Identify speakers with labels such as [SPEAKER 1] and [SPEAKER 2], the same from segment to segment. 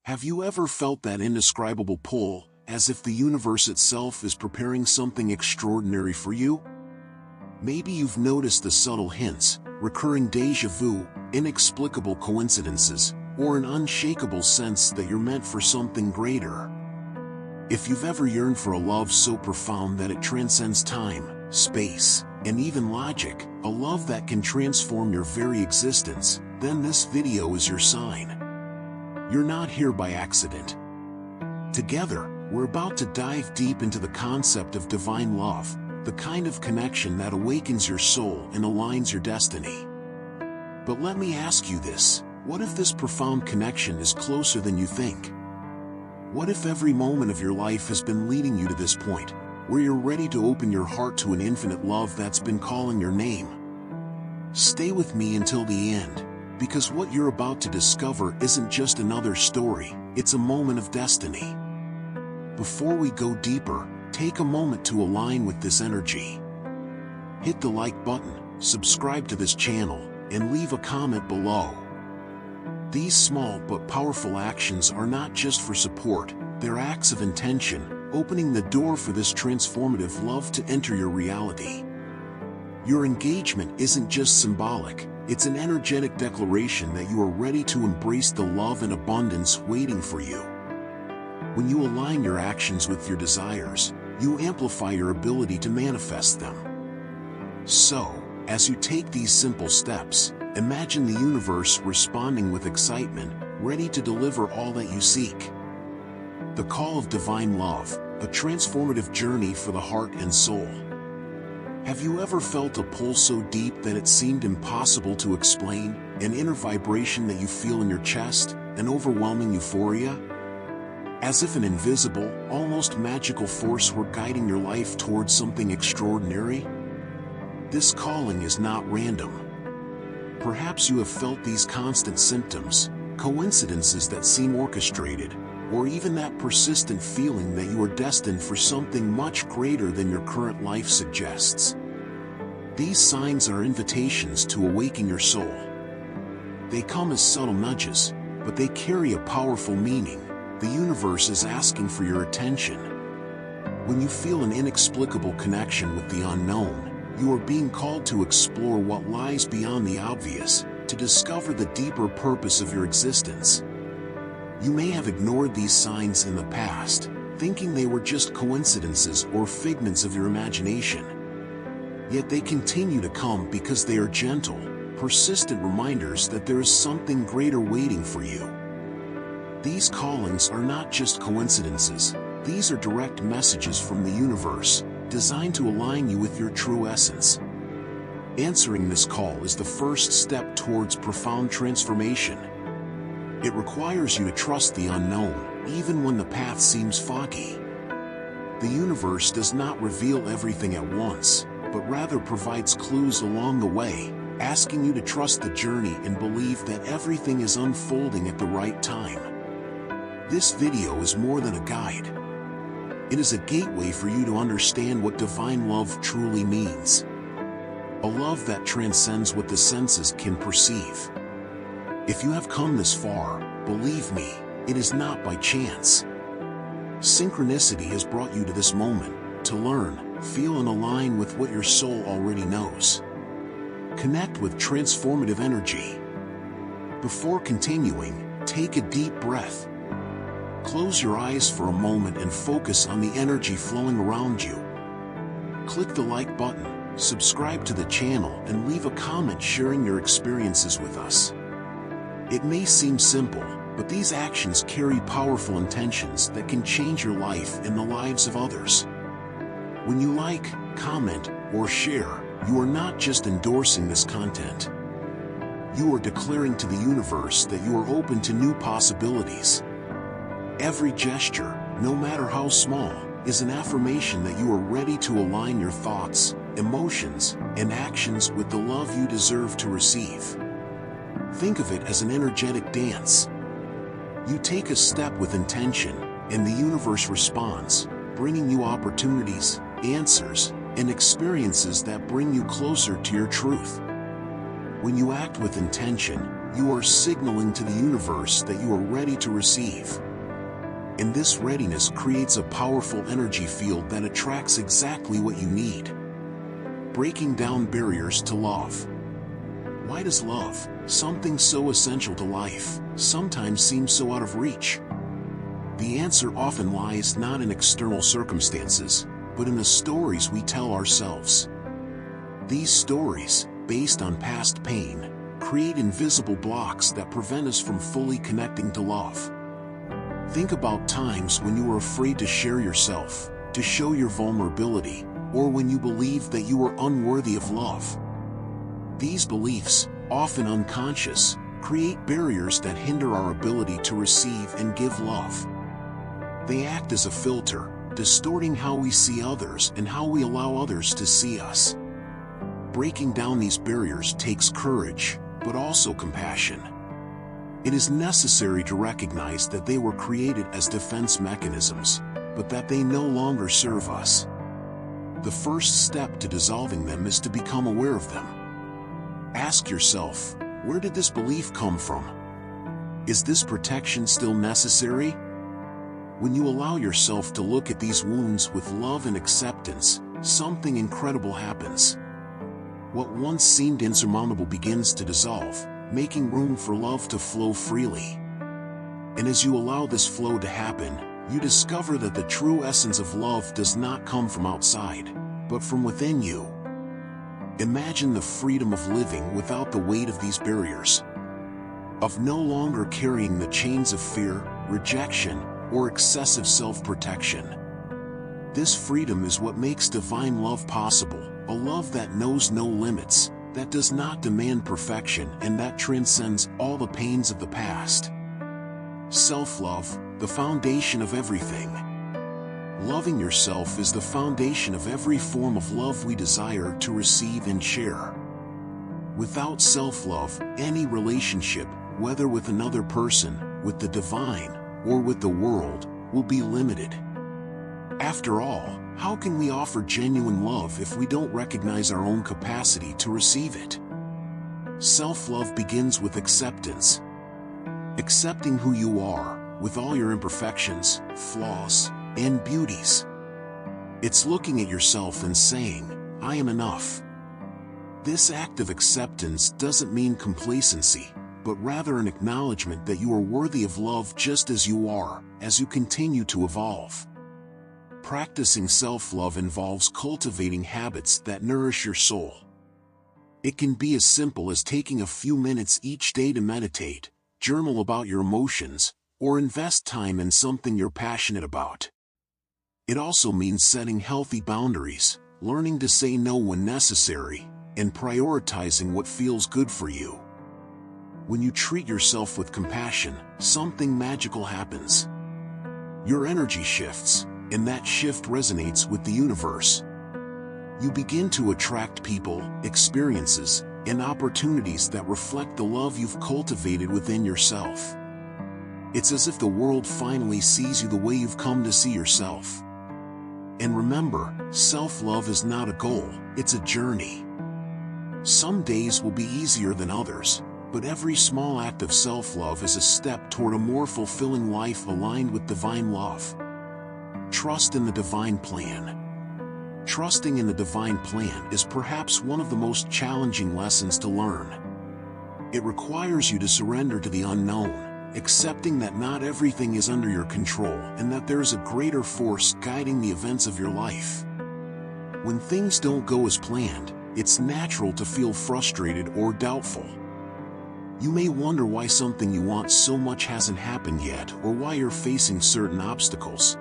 [SPEAKER 1] Have you ever felt that indescribable pull, as if the universe itself is preparing something extraordinary for you? Maybe you've noticed the subtle hints, recurring déjà vu, inexplicable coincidences, or an unshakable sense that you're meant for something greater. If you've ever yearned for a love so profound that it transcends time, space, and even logic, a love that can transform your very existence, then this video is your sign. You're not here by accident. Together, we're about to dive deep into the concept of divine love, the kind of connection that awakens your soul and aligns your destiny. But let me ask you this, what if this profound connection is closer than you think? What if every moment of your life has been leading you to this point, where you're ready to open your heart to an infinite love that's been calling your name? Stay with me until the end, because what you're about to discover isn't just another story, it's a moment of destiny. Before we go deeper, take a moment to align with this energy. Hit the like button, subscribe to this channel, and leave a comment below. These small but powerful actions are not just for support, they're acts of intention, opening the door for this transformative love to enter your reality. Your engagement isn't just symbolic, it's an energetic declaration that you are ready to embrace the love and abundance waiting for you. When you align your actions with your desires, you amplify your ability to manifest them. So, as you take these simple steps, imagine the universe responding with excitement, ready to deliver all that you seek. The call of divine love, a transformative journey for the heart and soul. Have you ever felt a pull so deep that it seemed impossible to explain, an inner vibration that you feel in your chest, an overwhelming euphoria? As if an invisible, almost magical force were guiding your life towards something extraordinary? This calling is not random. Perhaps you have felt these constant symptoms, coincidences that seem orchestrated, or even that persistent feeling that you are destined for something much greater than your current life suggests. These signs are invitations to awaken your soul. They come as subtle nudges, but they carry a powerful meaning. The universe is asking for your attention. When you feel an inexplicable connection with the unknown, you are being called to explore what lies beyond the obvious, to discover the deeper purpose of your existence. You may have ignored these signs in the past, thinking they were just coincidences or figments of your imagination. Yet they continue to come because they are gentle, persistent reminders that there is something greater waiting for you. These callings are not just coincidences, these are direct messages from the universe, designed to align you with your true essence. Answering this call is the first step towards profound transformation. It requires you to trust the unknown, even when the path seems foggy. The universe does not reveal everything at once, but rather provides clues along the way, asking you to trust the journey and believe that everything is unfolding at the right time. This video is more than a guide. It is a gateway for you to understand what divine love truly means. A love that transcends what the senses can perceive. If you have come this far, believe me, it is not by chance. Synchronicity has brought you to this moment, to learn, feel and align with what your soul already knows. Connect with transformative energy. Before continuing, take a deep breath. Close your eyes for a moment and focus on the energy flowing around you. Click the like button, subscribe to the channel and leave a comment sharing your experiences with us. It may seem simple, but these actions carry powerful intentions that can change your life and the lives of others. When you like, comment, or share, you are not just endorsing this content. You are declaring to the universe that you are open to new possibilities. Every gesture, no matter how small, is an affirmation that you are ready to align your thoughts, emotions, and actions with the love you deserve to receive. Think of it as an energetic dance. You take a step with intention, and the universe responds, bringing you opportunities, answers, and experiences that bring you closer to your truth. When you act with intention, You are signaling to the universe that you are ready to receive. And this readiness creates a powerful energy field that attracts exactly what you need. Breaking down barriers to love. Why does love, something so essential to life, sometimes seem so out of reach? The answer often lies not in external circumstances, but in the stories we tell ourselves. These stories, based on past pain, create invisible blocks that prevent us from fully connecting to love. Think about times when you were afraid to share yourself, to show your vulnerability, or when you believed that you were unworthy of love. These beliefs, often unconscious, create barriers that hinder our ability to receive and give love. They act as a filter, distorting how we see others and how we allow others to see us. Breaking down these barriers takes courage, but also compassion. It is necessary to recognize that they were created as defense mechanisms, but that they no longer serve us. The first step to dissolving them is to become aware of them. Ask yourself, where did this belief come from? Is this protection still necessary? When you allow yourself to look at these wounds with love and acceptance, something incredible happens. What once seemed insurmountable begins to dissolve, making room for love to flow freely. And as you allow this flow to happen, you discover that the true essence of love does not come from outside, but from within you. Imagine the freedom of living without the weight of these barriers, of no longer carrying the chains of fear, rejection, or excessive self-protection. This freedom is what makes divine love possible, a love that knows no limits, that does not demand perfection, and that transcends all the pains of the past. Self-love, the foundation of everything. Loving yourself is the foundation of every form of love we desire to receive and share. Without self-love, any relationship, whether with another person, with the divine, or with the world, will be limited. After all, how can we offer genuine love if we don't recognize our own capacity to receive it? Self-love begins with acceptance. Accepting who you are, with all your imperfections, flaws, and beauties. It's looking at yourself and saying, I am enough. This act of acceptance doesn't mean complacency, but rather an acknowledgement that you are worthy of love just as you are, as you continue to evolve. Practicing self-love involves cultivating habits that nourish your soul. It can be as simple as taking a few minutes each day to meditate, journal about your emotions, or invest time in something you're passionate about. It also means setting healthy boundaries, learning to say no when necessary, and prioritizing what feels good for you. When you treat yourself with compassion, something magical happens. Your energy shifts, and that shift resonates with the universe. You begin to attract people, experiences, and opportunities that reflect the love you've cultivated within yourself. It's as if the world finally sees you the way you've come to see yourself. And remember, self-love is not a goal, it's a journey. Some days will be easier than others, but every small act of self-love is a step toward a more fulfilling life aligned with divine love. Trust in the divine plan. Trusting in the divine plan is perhaps one of the most challenging lessons to learn. It requires you to surrender to the unknown, accepting that not everything is under your control and that there is a greater force guiding the events of your life. When things don't go as planned, it's natural to feel frustrated or doubtful. You may wonder why something you want so much hasn't happened yet, or why you're facing certain obstacles.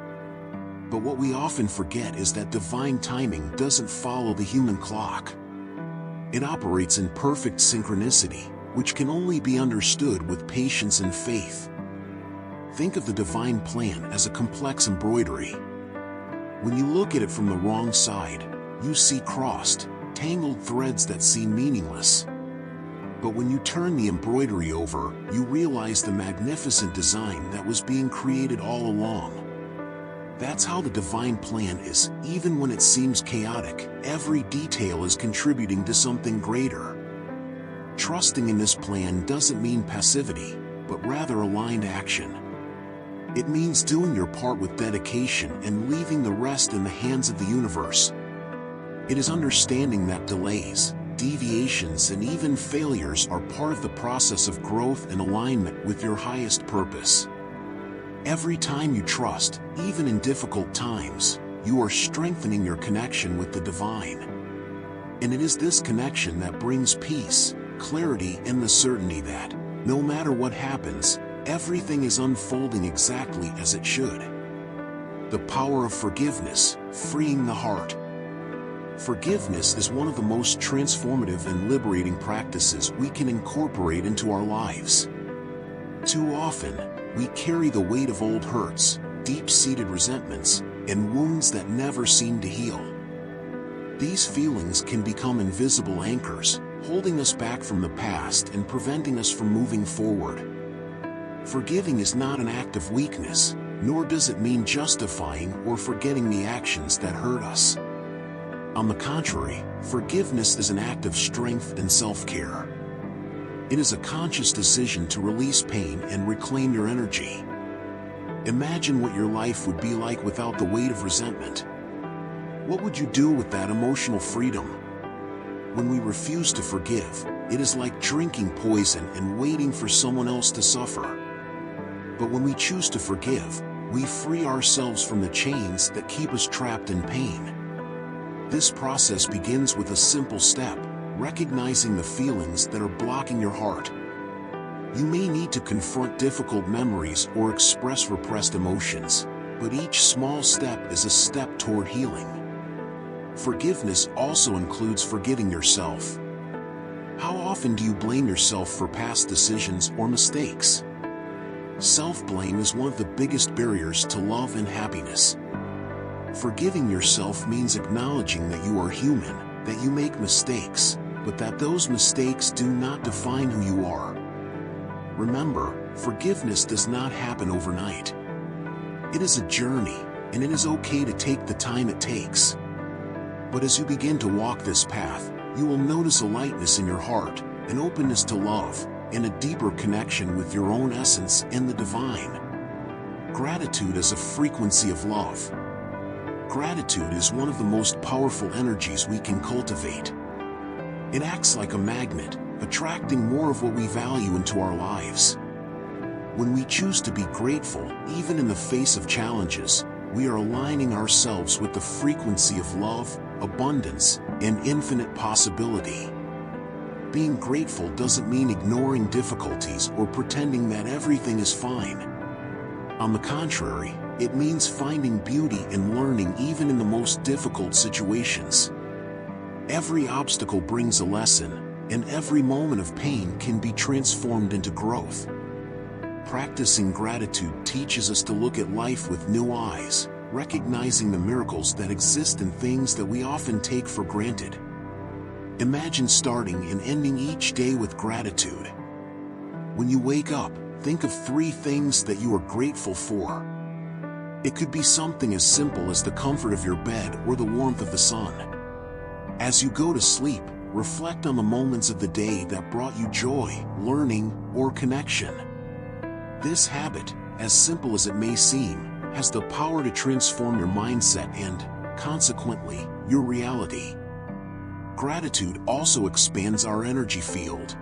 [SPEAKER 1] But what we often forget is that divine timing doesn't follow the human clock. It operates in perfect synchronicity, which can only be understood with patience and faith. Think of the divine plan as a complex embroidery. When you look at it from the wrong side, you see crossed, tangled threads that seem meaningless. But when you turn the embroidery over, you realize the magnificent design that was being created all along. That's how the divine plan is. Even when it seems chaotic, every detail is contributing to something greater. Trusting in this plan doesn't mean passivity, but rather aligned action. It means doing your part with dedication and leaving the rest in the hands of the universe. It is understanding that delays, deviations, and even failures are part of the process of growth and alignment with your highest purpose. Every time you trust, even in difficult times, you are strengthening your connection with the divine. And it is this connection that brings peace, clarity, and the certainty that, no matter what happens, everything is unfolding exactly as it should. The power of forgiveness, freeing the heart. Forgiveness is one of the most transformative and liberating practices we can incorporate into our lives. Too often, we carry the weight of old hurts, deep-seated resentments, and wounds that never seem to heal. These feelings can become invisible anchors, holding us back from the past and preventing us from moving forward. Forgiving is not an act of weakness, nor does it mean justifying or forgetting the actions that hurt us. On the contrary, forgiveness is an act of strength and self-care. It is a conscious decision to release pain and reclaim your energy. Imagine what your life would be like without the weight of resentment. What would you do with that emotional freedom? When we refuse to forgive, it is like drinking poison and waiting for someone else to suffer. But when we choose to forgive, we free ourselves from the chains that keep us trapped in pain. This process begins with a simple step, recognizing the feelings that are blocking your heart. You may need to confront difficult memories or express repressed emotions, but each small step is a step toward healing. Forgiveness also includes forgiving yourself. How often do you blame yourself for past decisions or mistakes? Self-blame is one of the biggest barriers to love and happiness. Forgiving yourself means acknowledging that you are human, that you make mistakes, but that those mistakes do not define who you are. Remember, forgiveness does not happen overnight. It is a journey, and it is okay to take the time it takes. But as you begin to walk this path, you will notice a lightness in your heart, an openness to love, and a deeper connection with your own essence and the divine. Gratitude is a frequency of love. Gratitude is one of the most powerful energies we can cultivate. It acts like a magnet, attracting more of what we value into our lives. When we choose to be grateful, even in the face of challenges, we are aligning ourselves with the frequency of love, abundance, and infinite possibility. Being grateful doesn't mean ignoring difficulties or pretending that everything is fine. On the contrary, it means finding beauty and learning even in the most difficult situations. Every obstacle brings a lesson, and every moment of pain can be transformed into growth. Practicing gratitude teaches us to look at life with new eyes, recognizing the miracles that exist in things that we often take for granted. Imagine starting and ending each day with gratitude. When you wake up, think of 3 things that you are grateful for. It could be something as simple as the comfort of your bed or the warmth of the sun. As you go to sleep, reflect on the moments of the day that brought you joy, learning, or connection. This habit, as simple as it may seem, has the power to transform your mindset and, consequently, your reality. Gratitude also expands our energy field.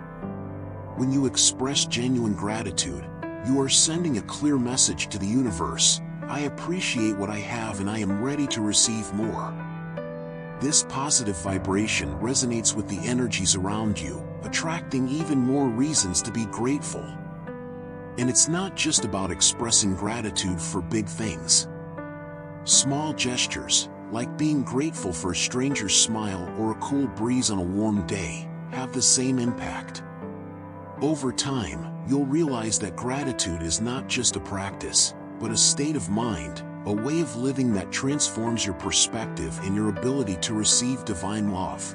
[SPEAKER 1] When you express genuine gratitude, you are sending a clear message to the universe: I appreciate what I have and I am ready to receive more. This positive vibration resonates with the energies around you, attracting even more reasons to be grateful. And it's not just about expressing gratitude for big things. Small gestures, like being grateful for a stranger's smile or a cool breeze on a warm day, have the same impact. Over time, you'll realize that gratitude is not just a practice, but a state of mind, a way of living that transforms your perspective and your ability to receive divine love.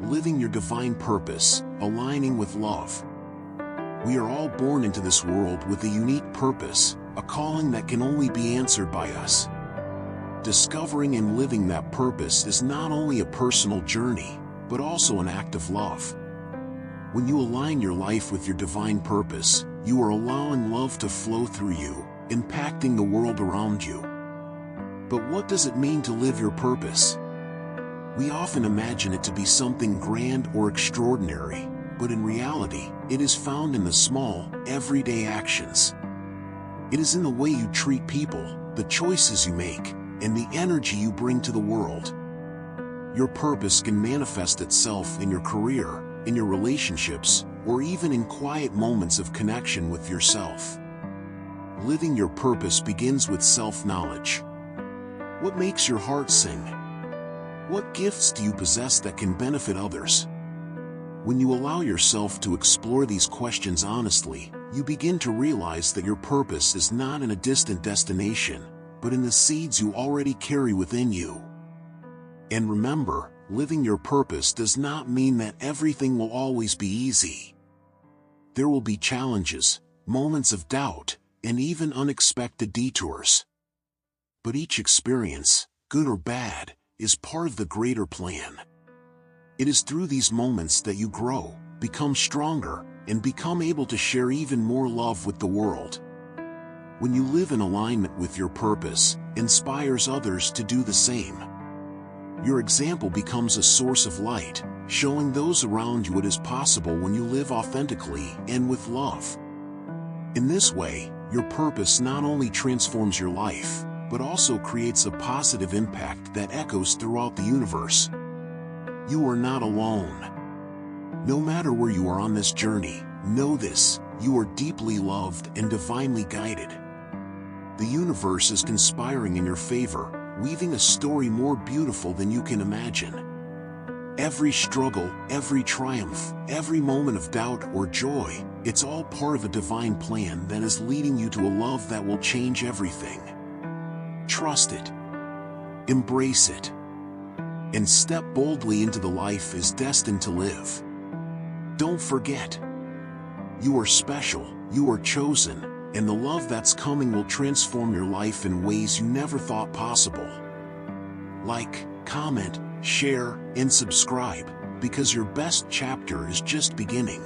[SPEAKER 1] Living your divine purpose, aligning with love. We are all born into this world with a unique purpose, a calling that can only be answered by us. Discovering and living that purpose is not only a personal journey, but also an act of love. When you align your life with your divine purpose, you are allowing love to flow through you, impacting the world around you. But what does it mean to live your purpose? We often imagine it to be something grand or extraordinary, but in reality, it is found in the small, everyday actions. It is in the way you treat people, the choices you make, and the energy you bring to the world. Your purpose can manifest itself in your career, in your relationships, or even in quiet moments of connection with yourself. Living your purpose begins with self-knowledge. What makes your heart sing? What gifts do you possess that can benefit others? When you allow yourself to explore these questions honestly, you begin to realize that your purpose is not in a distant destination, but in the seeds you already carry within you. And remember, living your purpose does not mean that everything will always be easy. There will be challenges, moments of doubt, and even unexpected detours. But each experience, good or bad, is part of the greater plan. It is through these moments that you grow, become stronger, and become able to share even more love with the world. When you live in alignment with your purpose, inspires others to do the same. Your example becomes a source of light, showing those around you what is possible when you live authentically and with love. In this way, your purpose not only transforms your life, but also creates a positive impact that echoes throughout the universe. You are not alone. No matter where you are on this journey, know this: you are deeply loved and divinely guided. The universe is conspiring in your favor, weaving a story more beautiful than you can imagine. Every struggle, every triumph, every moment of doubt or joy, it's all part of a divine plan that is leading you to a love that will change everything. Trust it. Embrace it. And step boldly into the life is destined to live. Don't forget. You are special, you are chosen, and the love that's coming will transform your life in ways you never thought possible. Like, comment, share, and subscribe, because your best chapter is just beginning.